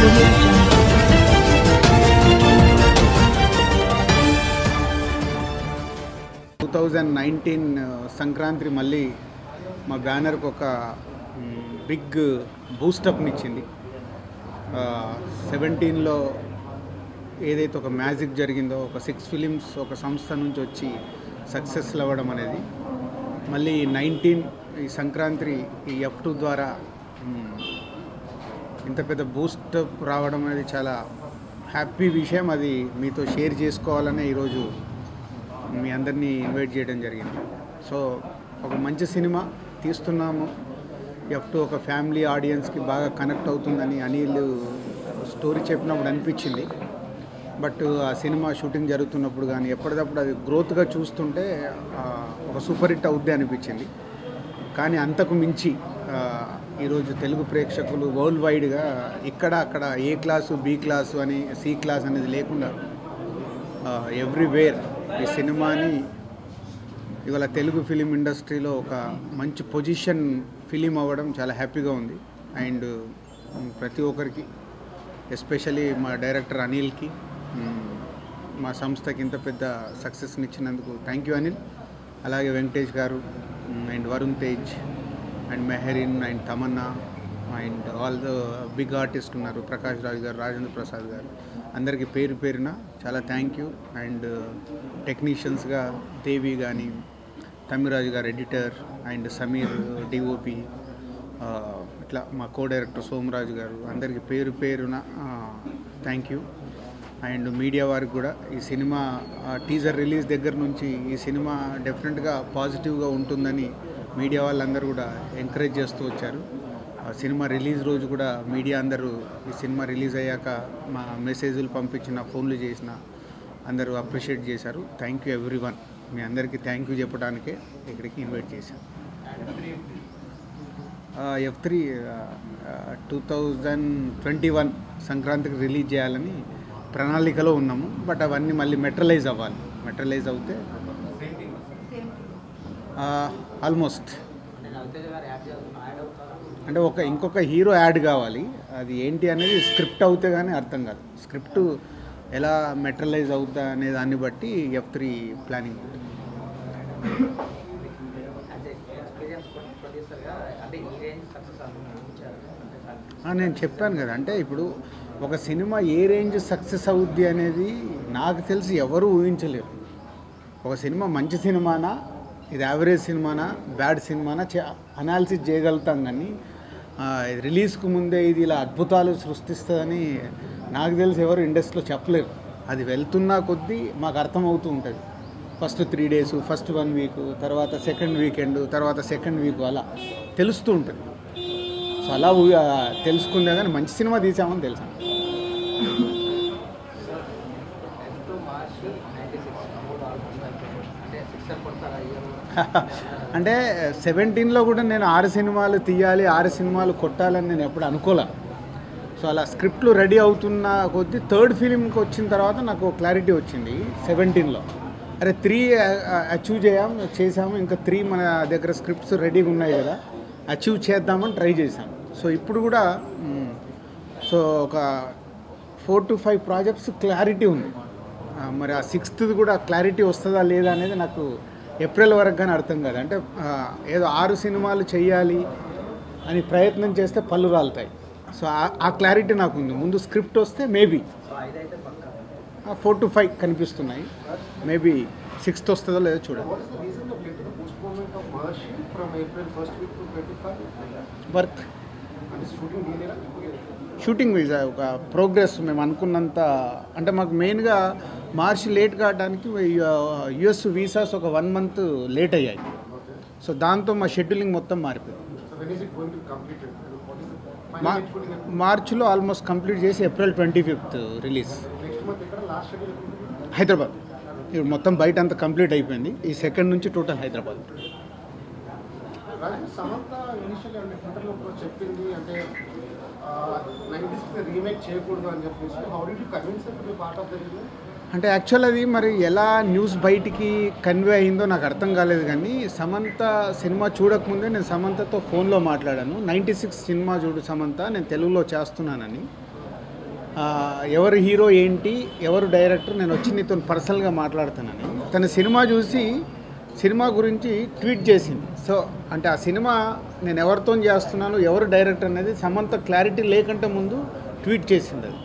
Audio Jungle. 2019 Sankranti మళ్ళీ మా బ్యానర్కి ఒక బిగ్ బూస్టప్నిచ్చింది. 17లో ఏదైతే ఒక మ్యాజిక్ జరిగిందో, ఒక 6 ఫిలిమ్స్ ఒక సంస్థ నుంచి వచ్చి సక్సెస్ అవ్వడం అనేది, మళ్ళీ 19 ఈ సంక్రాంతి ఈ F2 ద్వారా ఇంత పెద్ద బూస్టప్ రావడం అనేది చాలా హ్యాపీ విషయం. అది మీతో షేర్ చేసుకోవాలనే ఈరోజు మీ అందరినీ ఇన్వైట్ చేయడం జరిగింది. సో ఒక మంచి సినిమా తీస్తున్నాము. F2 ఒక ఫ్యామిలీ ఆడియన్స్కి బాగా కనెక్ట్ అవుతుందని అనిల్ స్టోరీ చెప్పినప్పుడు అనిపించింది. బట్ ఆ సినిమా షూటింగ్ జరుగుతున్నప్పుడు కానీ ఎప్పటికప్పుడు అది గ్రోత్గా చూస్తుంటే ఒక సూపర్ హిట్ అవుద్ది అనిపించింది. కానీ అంతకు మించి ఈరోజు తెలుగు ప్రేక్షకులు వరల్డ్ వైడ్గా ఇక్కడ అక్కడ ఏ క్లాసు, బి క్లాసు అని, సి క్లాస్ అనేది లేకుండా ఎవ్రీవేర్ ఈ సినిమాని ఇవాళ తెలుగు ఫిలిం ఇండస్ట్రీలో ఒక మంచి పొజిషన్ ఫిలిం అవ్వడం చాలా హ్యాపీగా ఉంది. అండ్ ప్రతి ఒక్కరికి, ఎస్పెషలీ మా డైరెక్టర్ అనిల్కి, మా సంస్థకి ఇంత పెద్ద సక్సెస్ని ఇచ్చినందుకు థ్యాంక్ యూ అనిల్. అలాగే వెంకటేష్ గారు and Varun Tej and Mehreen and Tamannaah and all the big artist ఉన్నారు, ప్రకాష్ రాజ్ గారు, రాజేంద్ర ప్రసాద్ గారు, అందరికీ పేరు పేరున చాలా థ్యాంక్ యూ. అండ్ టెక్నీషియన్స్గా దేవి కానీ, తమిరాజు గారు ఎడిటర్, అండ్ సమీర్ డిఓపి, ఇట్లా మా కో డైరెక్టర్ సోమరాజు గారు, అందరికీ పేరు పేరున థ్యాంక్ యూ. అండ్ మీడియా వారికి కూడా ఈ సినిమా టీజర్ రిలీజ్ దగ్గర నుంచి ఈ సినిమా డెఫినెట్గా పాజిటివ్గా ఉంటుందని మీడియా వాళ్ళందరూ కూడా ఎంకరేజ్ చేస్తూ వచ్చారు. సినిమా రిలీజ్ రోజు కూడా మీడియా అందరూ ఈ సినిమా రిలీజ్ అయ్యాక మా మెసేజ్లు పంపించిన, ఫోన్లు చేసిన అందరూ అప్రిషియేట్ చేశారు. Thank you everyone. మీ అందరికీ థ్యాంక్ యూ చెప్పడానికే ఇక్కడికి ఇన్వైట్ చేశాను. F3 2021 సంక్రాంతికి రిలీజ్ చేయాలని ప్రణాళికలో ఉన్నాము. బట్ అవన్నీ మళ్ళీ మెటరలైజ్ అవ్వాలి. మెటరలైజ్ అవుతే ఆల్మోస్ట్ అంటే ఇంకొక హీరో యాడ్ కావాలి. అది ఏంటి అనేది స్క్రిప్ట్ అవుతే కానీ అర్థం కాదు. స్క్రిప్ట్ ఎలా మెటరలైజ్ అవుతా అనే దాన్ని బట్టి F3 ప్లానింగ్ ఉంటుంది. నేను చెప్పాను కదా, అంటే ఇప్పుడు ఒక సినిమా ఏ రేంజ్ సక్సెస్ అవుద్ది అనేది నాకు తెలిసి ఎవరు ఊహించలేరు. ఒక సినిమా మంచి సినిమానా, ఇది యావరేజ్ సినిమానా, బ్యాడ్ సినిమానా అనాలిసిస్ చేయగలుగుతాం. కానీ రిలీజ్కు ముందే ఇది ఇలా అద్భుతాలు సృష్టిస్తుందని నాకు తెలిసి ఎవరు ఇండస్ట్రీలో చెప్పలేరు. అది వెళ్తున్నా కొద్దీ మాకు అర్థమవుతూ ఉంటుంది. ఫస్ట్ 3 days, ఫస్ట్ 1 week, తర్వాత సెకండ్ వీకెండ్, తర్వాత సెకండ్ వీక్, అలా తెలుస్తూ ఉంటుంది. సో అలా తెలుసుకుందే కానీ మంచి సినిమా తీసామని తెలుసా. అంటే 17లో కూడా నేను 6 సినిమాలు తీయాలి, 6 సినిమాలు కొట్టాలని నేను ఎప్పుడు అనుకోలే. సో అలా స్క్రిప్ట్లు రెడీ అవుతున్న కొద్దీ థర్డ్ ఫిలింకి వచ్చిన తర్వాత నాకు క్లారిటీ వచ్చింది 17లో. అరే 3 అచీవ్ చేసాము, ఇంకా 3 మన దగ్గర స్క్రిప్ట్స్ రెడీగా ఉన్నాయి కదా, అచీవ్ చేద్దామని ట్రై చేశాను. సో ఇప్పుడు కూడా ఒక 4 to 5 ప్రాజెక్ట్స్ క్లారిటీ ఉంది. మరి ఆ 6th కూడా క్లారిటీ వస్తుందా లేదా అనేది నాకు ఏప్రిల్ వరకు కానీ అర్థం కాదు. అంటే ఏదో 6 సినిమాలు చేయాలి అని ప్రయత్నం చేస్తే పళ్ళు రాలుతాయి. సో ఆ క్లారిటీ నాకు ఉంది. ముందు స్క్రిప్ట్ వస్తే మేబీ 4 to 5 కనిపిస్తున్నాయి. మేబీ 6th వస్తుందో లేదో చూడాలి. వర్క్ షూటింగ్ వీసా ఒక ప్రోగ్రెస్ మేము అనుకున్నంత, అంటే మాకు మెయిన్గా మార్చ్ లేట్ కావడానికి US వీసాస్ ఒక 1 month లేట్ అయ్యాయి. సో దాంతో మా షెడ్యూలింగ్ మొత్తం మారిపోయింది. మార్చిలో ఆల్మోస్ట్ కంప్లీట్ చేసి April 25th రిలీజ్. హైదరాబాద్ ఇప్పుడు మొత్తం బయట అంతా కంప్లీట్ అయిపోయింది. ఈ 2nd నుంచి టోటల్ హైదరాబాద్. అంటే యాక్చువల్ అది మరి ఎలా న్యూస్ బయటికి కన్వే అయిందో నాకు అర్థం కాలేదు. కానీ సమంత సినిమా చూడకముందే నేను సమంతతో ఫోన్లో మాట్లాడాను. 96 సినిమా చూడు సమంత, నేను తెలుగులో చేస్తున్నానని. ఎవరు హీరో ఏంటి, ఎవరు డైరెక్టర్, నేను వచ్చి నీతో పర్సనల్గా మాట్లాడుతానని తన సినిమా చూసి సినిమా గురించి ట్వీట్ చేసింది. సో అంటే ఆ సినిమా నేను ఎవరితో చేస్తున్నాను, ఎవరు డైరెక్టర్ అనేది సమంత క్లారిటీ లేకంటే ముందు ట్వీట్ చేసింది అది.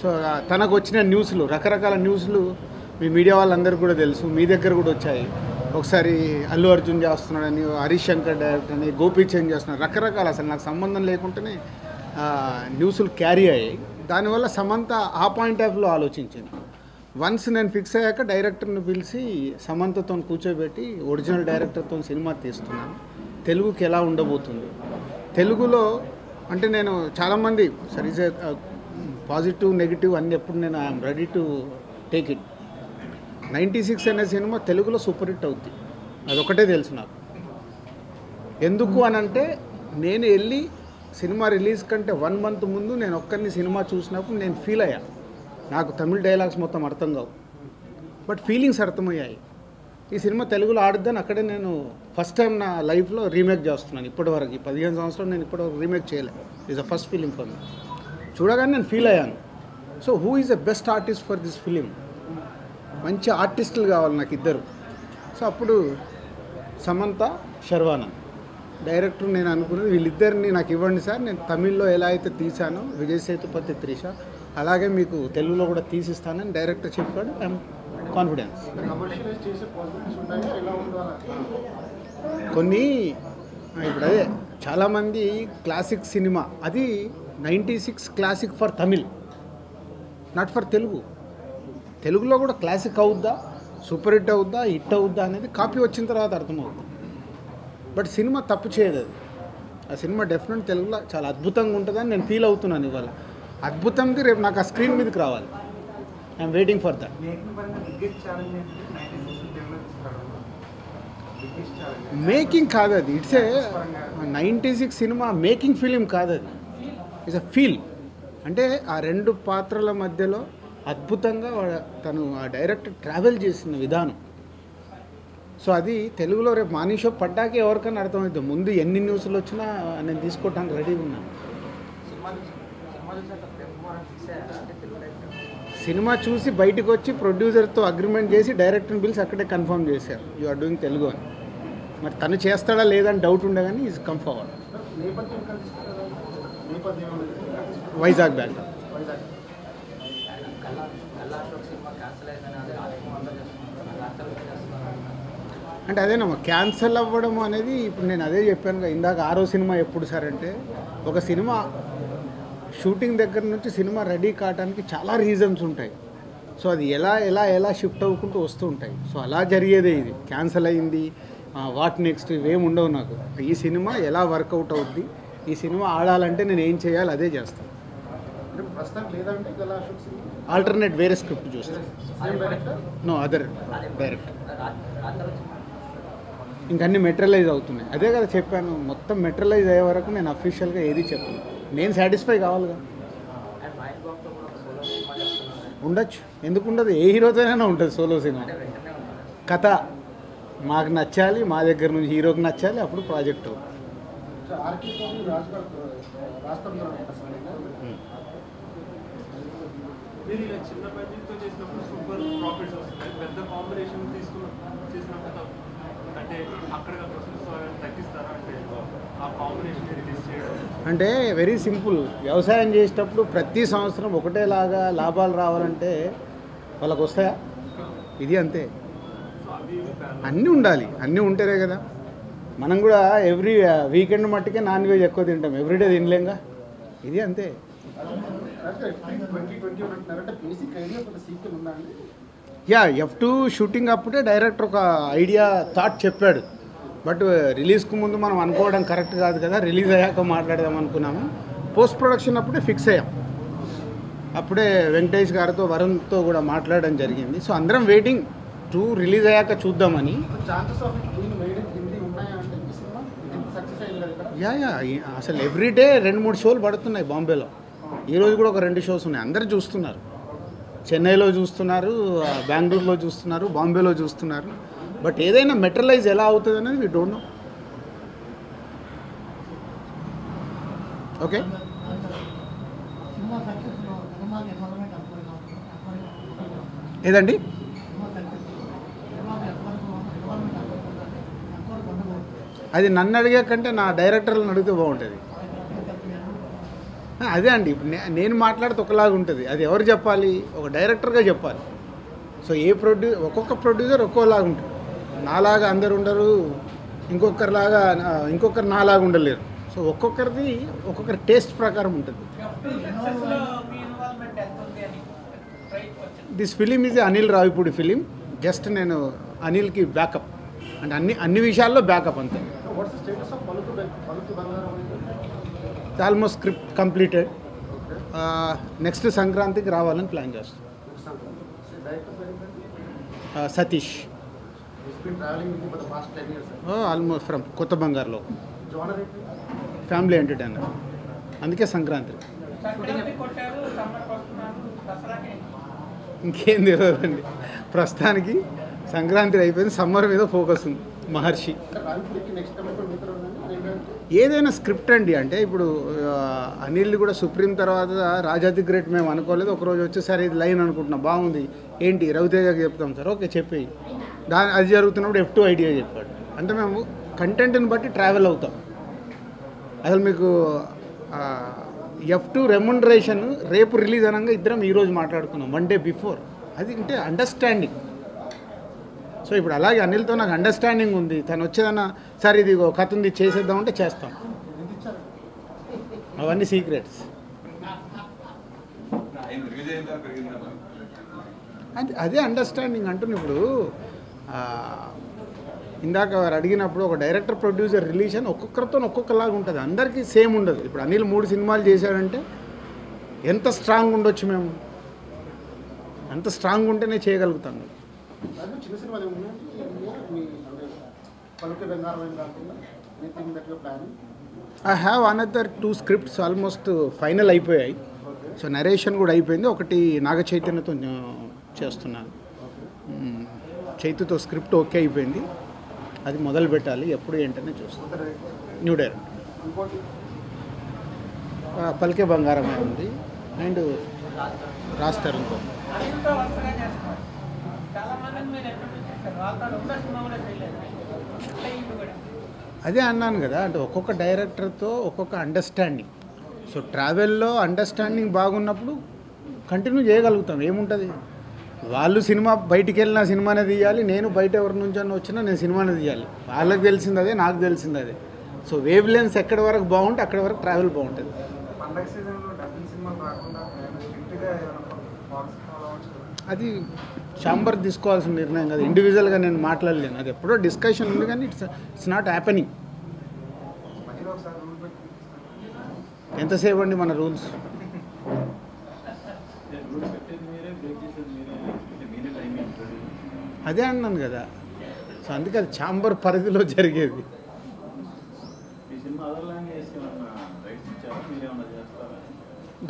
సో తనకు వచ్చిన న్యూస్లు, రకరకాల న్యూస్లు మీ మీడియా వాళ్ళందరూ కూడా తెలుసు, మీ దగ్గర కూడా వచ్చాయి. ఒకసారి అల్లు అర్జున్ చేస్తున్నాడని, హరీష్ శంకర్ డైరెక్టర్ అని, గోపీచంద్ చేస్తున్నాడు, రకరకాల అసలు నాకు సంబంధం లేకుండానే న్యూస్లు క్యారీ అయ్యాయి. దానివల్ల సమంత ఆ పాయింట్ ఆఫ్ వ్యూలో ఆలోచించింది. వన్స్ నేను ఫిక్స్ అయ్యాక డైరెక్టర్ని పిలిచి సమంతతో కూర్చోబెట్టి ఒరిజినల్ డైరెక్టర్తో సినిమా తీస్తున్నాను, తెలుగుకి ఎలా ఉండబోతుంది, తెలుగులో అంటే నేను చాలామంది సరే పాజిటివ్ నెగిటివ్ అన్నీ ఎప్పుడు నేను I'm ready to take it. 96 అనే సినిమా తెలుగులో సూపర్ హిట్ అవుద్ది, అదొకటే తెలుసు నాకు. ఎందుకు అని అంటే నేను వెళ్ళి సినిమా రిలీజ్ కంటే 1 month ముందు నేను ఒక్కరిని సినిమా చూసినప్పుడు నేను ఫీల్ అయ్యా. నాకు తమిళ్ డైలాగ్స్ మొత్తం అర్థం కావు, బట్ ఫీలింగ్స్ అర్థమయ్యాయి. ఈ సినిమా తెలుగులో ఆడుద్దని అక్కడే నేను ఫస్ట్ టైం నా లైఫ్లో రీమేక్ చేస్తున్నాను. ఇప్పటివరకు ఈ 15 సంవత్సరాలు నేను ఇప్పటివరకు రీమేక్ చేయలేదు. Is a first film for me. చూడగానే నేను ఫీల్ అయ్యాను. So who is the best artist for this film? మంచి ఆర్టిస్టులు కావాలి నాకు ఇద్దరు. సో అప్పుడు సమంత, శర్వానంద్ డైరెక్టర్ నేను అనుకున్నది వీళ్ళిద్దరిని నాకు ఇవ్వండి సార్, నేను తమిళ్లో ఎలా అయితే తీశానో విజయ్ సేతుపతి, త్రిష, అలాగే మీకు తెలుగులో కూడా తీసిస్తానని డైరెక్టర్ చెప్పాడు. I'm confidence. కొన్ని ఇప్పుడు అదే చాలామంది క్లాసిక్ సినిమా అది 96 classic for Tamil, not for Telugu. తెలుగులో కూడా క్లాసిక్ అవుద్దా, సూపర్ హిట్ అవుద్దా, హిట్ అవుద్దా అనేది కాపీ వచ్చిన తర్వాత అర్థమవుతుంది. బట్ సినిమా తప్పు చేయదు అది. ఆ సినిమా డెఫినెట్ తెలుగులో చాలా అద్భుతంగా ఉంటుందని నేను ఫీల్ అవుతున్నాను ఇవాళ. అద్భుతంది రేపు నాకు ఆ స్క్రీన్ మీదకి రావాలి. I'm waiting for that. Making కాదు అది, it's a 96 cinema making film కాదు అది, ఇట్స్ అ ఫీల్. అంటే ఆ రెండు పాత్రల మధ్యలో అద్భుతంగా తను ఆ డైరెక్టర్ ట్రావెల్ చేసిన విధానం. సో అది తెలుగులో రేపు మార్నింగ్ షో పడ్డాకే ఎవరికైనా అర్థమవుతుంది. ముందు ఎన్ని న్యూస్లు వచ్చినా నేను తీసుకోవడానికి రెడీగా ఉన్నాను. సినిమా చూసి బయటకు వచ్చి ప్రొడ్యూసర్తో అగ్రిమెంట్ చేసి డైరెక్టర్ని పిలిచి అక్కడే కన్ఫర్మ్ చేశారు, యు ఆర్ డూయింగ్ తెలుగు అని. మరి తను చేస్తాడా లేదని డౌట్ ఉండే కానీ is come forward. Vizag back. అంటే అదేనమ్మా క్యాన్సల్ అవ్వడం అనేది. ఇప్పుడు నేను అదే చెప్పాను ఇందాక, 6వ సినిమా ఎప్పుడు సార్ అంటే, ఒక సినిమా షూటింగ్ దగ్గర నుంచి సినిమా రెడీ కావడానికి చాలా రీజన్స్ ఉంటాయి. సో అది ఎలా ఎలా ఎలా షిఫ్ట్ అవ్వుకుంటూ వస్తూ ఉంటాయి. సో అలా జరిగేదే ఇది. క్యాన్సల్ అయింది, వాట్ నెక్స్ట్, ఇవేమి ఉండవు నాకు. ఈ సినిమా ఎలా వర్కౌట్ అవుద్ది, ఈ సినిమా ఆడాలంటే నేను ఏం చేయాలి అదే చేస్తాను. ఆల్టర్నేట్ వేరే స్క్రిప్ట్ చూస్తాను. No other director. ఇంకన్నీ మెటీరియలైజ్ అవుతున్నాయి. అదే కదా చెప్పాను, మొత్తం మెటీరియలైజ్ అయ్యే వరకు నేను అఫీషియల్గా ఏది చెప్పను. నేను సాటిస్ఫై కావాలిగా. ఉండొచ్చు, ఎందుకు ఉండదు? ఏ హీరోతోనైనా ఉంటుంది సోలో సినిమా. కథ మాకు నచ్చాలి, మా దగ్గర నుంచి హీరోకి నచ్చాలి, అప్పుడు ప్రాజెక్ట్ అవుతుంది. మీరు ఇలా చిన్న బడ్జెట్తో చేసినప్పుడు సూపర్ ప్రాఫిట్స్ వస్తాయి, పెద్ద కాంబినేషన్ చేసినప్పుడు అంటే అక్కడ తగ్గిస్తారా? అంటే ఆ కాంబినేషన్ రిలీజ్ చేయడం అంటే వెరీ సింపుల్. వ్యవసాయం చేసేటప్పుడు ప్రతి సంవత్సరం ఒకటేలాగా లాభాలు రావాలంటే వాళ్ళకు వస్తాయా? ఇది అంతే. అన్నీ ఉండాలి, అన్నీ ఉంటేనే కదా. మనం కూడా ఎవ్రీ వీకెండ్ మట్టుకే నాన్ వెజ్ ఎక్కువ తింటాం, ఎవ్రీడే తినలేంగా. ఇది అంతే. యా F2 షూటింగ్ అప్పుడే డైరెక్టర్ ఒక ఐడియా థాట్ చెప్పాడు. బట్ రిలీజ్కు ముందు మనం అనుకోవడం కరెక్ట్ కాదు కదా, రిలీజ్ అయ్యాక మాట్లాడదాం అనుకున్నాము. పోస్ట్ ప్రొడక్షన్ అప్పుడే ఫిక్స్ అయ్యాం. అప్పుడే వెంకటేష్ గారితో, వరుణ్తో కూడా మాట్లాడడం జరిగింది. సో అందరం వెయిటింగ్ 2 రిలీజ్ అయ్యాక చూద్దామని. యా అసలు ఎవ్రీడే 2-3 షోలు పడుతున్నాయి బాంబేలో. ఈరోజు కూడా ఒక 2 షోస్ ఉన్నాయి. అందరూ చూస్తున్నారు. చెన్నైలో చూస్తున్నారు, బెంగళూరులో చూస్తున్నారు, బాంబేలో చూస్తున్నారు. బట్ ఏదైనా మెటీరియలైజ్ ఎలా అవుతుంది అనేది వీ డోంట్ నో. ఓకే, ఏదండి? అది నన్ను అడిగే కంటే నా డైరెక్టర్లను అడిగితే బాగుంటుంది. అదే అండి, ఇప్పుడు నేను మాట్లాడితే ఒకలాగా ఉంటుంది, అది ఎవరు చెప్పాలి? ఒక డైరెక్టర్గా చెప్పాలి. సో ఒక్కొక్క ప్రొడ్యూసర్ ఒక్కోలాగా ఉంటుంది. నాలాగా అందరు ఉండరు, ఇంకొకరు నాలాగా ఉండలేరు. సో ఒక్కొక్కరి టేస్ట్ ప్రకారం ఉంటుంది. This film is Anil Ravipudi film. Just నేను అనిల్కి బ్యాకప్, అంటే అన్ని విషయాల్లో బ్యాకప్ అంతే. Almost script completed. నెక్స్ట్ సంక్రాంతికి రావాలని ప్లాన్ చేస్తాం. సతీష్, ఆల్మోస్ట్ ఫ్రమ్ కొత్త బంగారులో, ఫ్యామిలీ ఎంటర్టైనర్. అందుకే సంక్రాంతి. ఇంకేం తెలియదండి ప్రస్తుతానికి. సంక్రాంతి అయిపోయింది, సమ్మర్ మీద ఫోకస్ ఉంది. మహర్షి ఏదైనా స్క్రిప్ట్ అండి. అంటే ఇప్పుడు అనిల్ కూడా సుప్రీం తర్వాత రాజాది గ్రేట్ మేము అనుకోలేదు. ఒకరోజు వచ్చేసరి ఇది లైన్ అనుకుంటున్నాం, బాగుంది ఏంటి రవితేజకి చెప్తాం సార్, ఓకే చెప్పి అది జరుగుతున్నప్పుడు F2 ఐడియా చెప్పాడు. అంటే మేము కంటెంట్ని బట్టి ట్రావెల్ అవుతాం. అసలు మీకు F2 రెమ్యునరేషన్ రేపు రిలీజ్ అనగా ఇద్దరం ఈరోజు మాట్లాడుకున్నాం, 1 డే బిఫోర్. అది అంటే అండర్స్టాండింగ్. సో ఇప్పుడు అలాగే అనిల్తో నాకు అండర్స్టాండింగ్ ఉంది. తను వచ్చేదన్నా సార్ ఇది కథ ఉంది చేసేద్దామంటే చేస్తాం. అవన్నీ సీక్రెట్స్. అదే అండర్స్టాండింగ్ అంటున్నా. ఇప్పుడు ఇందాక వారు అడిగినప్పుడు ఒక డైరెక్టర్ ప్రొడ్యూసర్ రిలేషన్ ఒక్కొక్కరితో ఒక్కొక్కలాగా ఉంటుంది, అందరికీ సేమ్ ఉండదు. ఇప్పుడు అనిల్ 3 సినిమాలు చేశాడంటే ఎంత స్ట్రాంగ్ ఉండొచ్చు, మేము అంత స్ట్రాంగ్ ఉంటేనే చేయగలుగుతాము. I have another 2 scripts almost final అయిపోయాయి. సో నరేషన్ కూడా అయిపోయింది. ఒకటి నాగ చైతన్యతో చేస్తున్నాను. చైతుతో స్క్రిప్ట్ ఓకే అయిపోయింది, అది మొదలు పెట్టాలి. ఎప్పుడు ఏంటనే చూస్తాను. న్యూ డైరెక్ట్ పలికే బంగారమే ఉంది అండ్ రాస్తారు ఇంకో. అదే అన్నాను కదా, అంటే ఒక్కొక్క డైరెక్టర్తో ఒక్కొక్క అండర్స్టాండింగ్. సో ట్రావెల్లో అండర్స్టాండింగ్ బాగున్నప్పుడు కంటిన్యూ చేయగలుగుతాం. ఏముంటుంది, వాళ్ళు సినిమా బయటికి వెళ్ళిన సినిమానే తీయాలి, నేను బయట ఎవరి నుంచి వచ్చినా నేను సినిమానే తీయాలి. వాళ్ళకి తెలిసింది అదే, నాకు తెలిసింది అదే. సో వేవ్ లెన్స్ ఎక్కడి వరకు బాగుంటే అక్కడి వరకు ట్రావెల్ బాగుంటుంది. అది ఛాంబర్ తీసుకోవాల్సిన నిర్ణయం కదా, ఇండివిజువల్గా నేను మాట్లాడలేను. అది ఎప్పుడో డిస్కషన్ ఉంది కానీ ఇట్స్ నాట్ హ్యాపెనింగ్. ఎంతసేపు అండి మన రూల్స్? అదే అన్నాను కదా. సో అందుకే అది ఛాంబర్ పరిధిలో జరిగేది.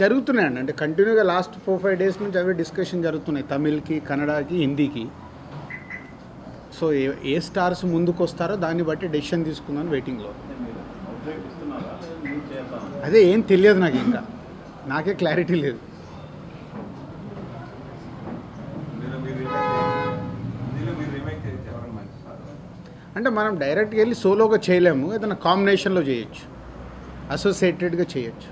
జరుగుతున్నాయండి, అంటే కంటిన్యూగా లాస్ట్ 4-5 డేస్ నుంచి అవే డిస్కషన్ జరుగుతున్నాయి, తమిళ్కి, కన్నడకి, హిందీకి. సో ఏ స్టార్స్ ముందుకు వస్తారో దాన్ని బట్టి డెసిషన్ తీసుకుందామని వెయిటింగ్లో. అదే ఏం తెలియదు నాకు, ఇంకా నాకే క్లారిటీ లేదు. అంటే మనం డైరెక్ట్గా వెళ్ళి సోలోగా చేయలేము, ఏదైనా కాంబినేషన్లో చేయొచ్చు, అసోసియేటెడ్గా చేయొచ్చు.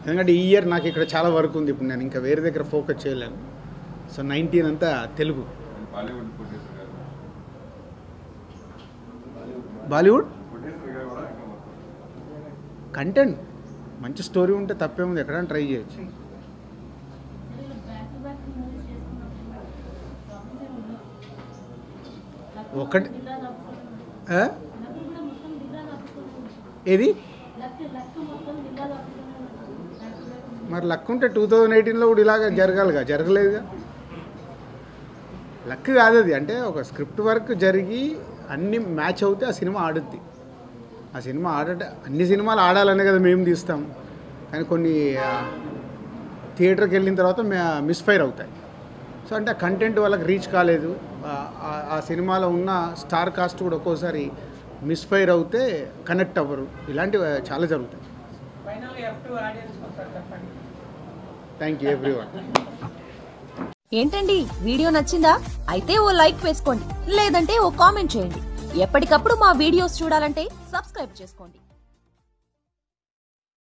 ఎందుకంటే ఈ ఇయర్ నాకు ఇక్కడ చాలా వర్క్ ఉంది. ఇప్పుడు నేను ఇంకా వేరే దగ్గర ఫోకస్ చేయలేను. సో 19 అంతా తెలుగు. బాలీవుడ్ కంటెంట్ మంచి స్టోరీ ఉంటే తప్పేముంది, ఎక్కడైనా ట్రై చేయొచ్చు. ఒకటి ఏది మరి లక్ ఉంటే 2018లో కూడా ఇలాగ జరగాలిగా, జరగలేదుగా. లక్ కాదు అది, అంటే ఒక స్క్రిప్ట్ వర్క్ జరిగి అన్ని మ్యాచ్ అవుతే ఆ సినిమా ఆడుద్ది. ఆ సినిమా అన్ని సినిమాలు ఆడాలనే కదా మేము తీస్తాం, కానీ కొన్ని థియేటర్కి వెళ్ళిన తర్వాత మిస్ఫైర్ అవుతాయి. సో అంటే ఆ కంటెంట్ వాళ్ళకి రీచ్ కాలేదు, ఆ సినిమాలో ఉన్న స్టార్ కాస్ట్ కూడా ఒక్కోసారి మిస్ఫైర్ అవుతే కనెక్ట్ అవ్వరు. ఇలాంటివి చాలా జరుగుతాయి. Thank you everyone. ఏంటండి వీడియో నచ్చిందా? అయితే ఓ లైక్ వేసుకోండి, లేదంటే ఓ కామెంట్ చేయండి. ఎప్పటికప్పుడు మా వీడియోస్ చూడాలంటే సబ్స్క్రైబ్ చేసుకోండి.